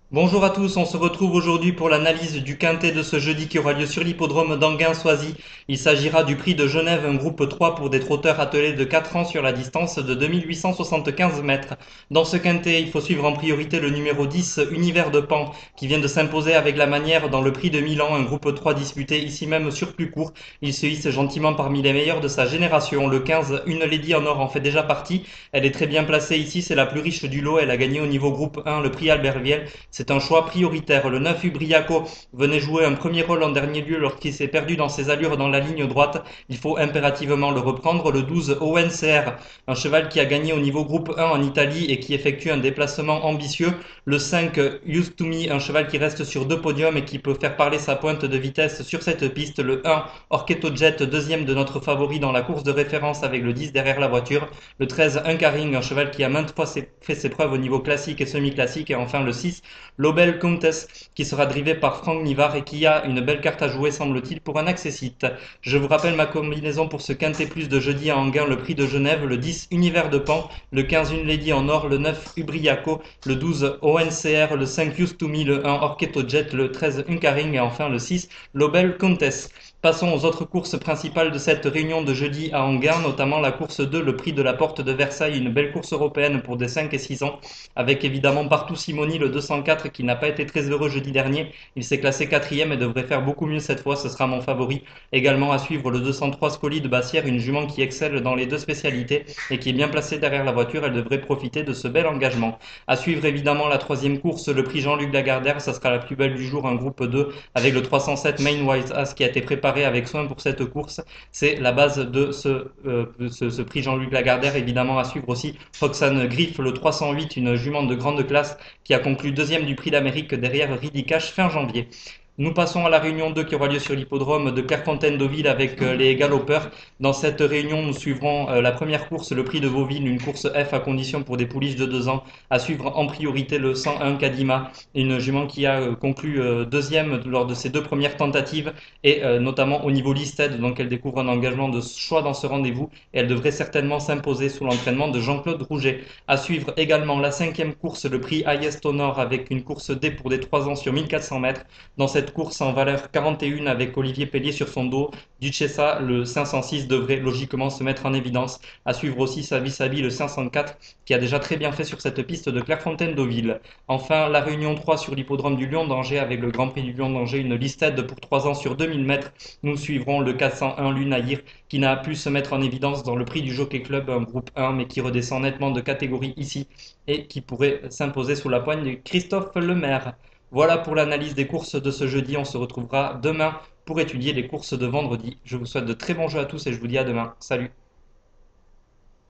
Bonjour à tous, on se retrouve aujourd'hui pour l'analyse du quintet de ce jeudi qui aura lieu sur l'hippodrome d'Anguin-Soisy. Il s'agira du prix de Genève, un groupe 3 pour des trotteurs attelés de 4 ans sur la distance de 2875 mètres. Dans ce quintet, il faut suivre en priorité le numéro 10, Univers de Pan, qui vient de s'imposer avec la manière dans le prix de Milan, un groupe 3 disputé ici même sur plus court. Il se hisse gentiment parmi les meilleurs de sa génération. Le 15, Une Lady en or en fait déjà partie. Elle est très bien placée ici, c'est la plus riche du lot. Elle a gagné au niveau groupe 1 le prix Albert Viel. C'est un choix prioritaire. Le 9 Ubriaco venait jouer un premier rôle en dernier lieu lorsqu'il s'est perdu dans ses allures dans la ligne droite. Il faut impérativement le reprendre. Le 12 ONCR, un cheval qui a gagné au niveau groupe 1 en Italie et qui effectue un déplacement ambitieux. Le 5 Used to Me, un cheval qui reste sur deux podiums et qui peut faire parler sa pointe de vitesse sur cette piste. Le 1 Orcheto Jet, deuxième de notre favori dans la course de référence avec le 10 derrière la voiture. Le 13 Uncaring, un cheval qui a maintes fois fait ses preuves au niveau classique et semi-classique. Et enfin le 6 Lobel Countess, qui sera drivé par Franck Nivard et qui a une belle carte à jouer, semble-t-il, pour un accessite. Je vous rappelle ma combinaison pour ce quintet plus de jeudi à Anguin, le prix de Genève, le 10 Univers de Pan, le 15 Une Lady en or, le 9 Ubriaco, le 12 ONCR, le 5 Used to Me, le 1 Orcheto Jet, le 13 Uncaring et enfin le 6 Lobel Countess. Passons aux autres courses principales de cette réunion de jeudi à Anguin, notamment la course 2, le prix de la Porte de Versailles, une belle course européenne pour des 5 et 6 ans, avec évidemment partout Simoni, le 204, qui n'a pas été très heureux jeudi dernier. Il s'est classé quatrième et devrait faire beaucoup mieux cette fois, ce sera mon favori. Également à suivre le 203 Scoli de Bassière, une jument qui excelle dans les deux spécialités et qui est bien placée derrière la voiture, elle devrait profiter de ce bel engagement. À suivre évidemment la troisième course, le prix Jean-Luc Lagardère, ça sera la plus belle du jour, un groupe 2 avec le 307 Main Wise As qui a été préparé avec soin pour cette course. C'est la base de ce prix Jean-Luc Lagardère. Évidemment à suivre aussi Roxane Griff, le 308, une jument de grande classe qui a conclu deuxième du prix d'Amérique derrière Ridicache fin janvier. Nous passons à la réunion 2 qui aura lieu sur l'hippodrome de Clairefontaine-Deauville avec les galopeurs. Dans cette réunion, nous suivrons la première course, le prix de Vauville, une course F à condition pour des pouliches de 2 ans. À suivre en priorité le 101 Kadima, une jument qui a conclu deuxième lors de ses deux premières tentatives et notamment au niveau listed, donc elle découvre un engagement de choix dans ce rendez-vous et elle devrait certainement s'imposer sous l'entraînement de Jean-Claude Rouget. À suivre également la cinquième course, le prix Highest Honor avec une course D pour des 3 ans sur 1400 mètres. Dans cette course en valeur 41 avec Olivier Pellier sur son dos, Duchessa, le 506, devrait logiquement se mettre en évidence. À suivre aussi Savi Sabi, le 504, qui a déjà très bien fait sur cette piste de Clairefontaine-Deauville. Enfin, la réunion 3 sur l'hippodrome du Lion d'Angers avec le Grand Prix du Lion d'Angers, une listed pour 3 ans sur 2000 mètres. Nous suivrons le 401 Lunaïr, qui n'a pu se mettre en évidence dans le prix du Jockey Club, un groupe 1, mais qui redescend nettement de catégorie ici et qui pourrait s'imposer sous la poigne de Christophe Lemaire. Voilà pour l'analyse des courses de ce jeudi. On se retrouvera demain pour étudier les courses de vendredi. Je vous souhaite de très bons jeux à tous et je vous dis à demain. Salut!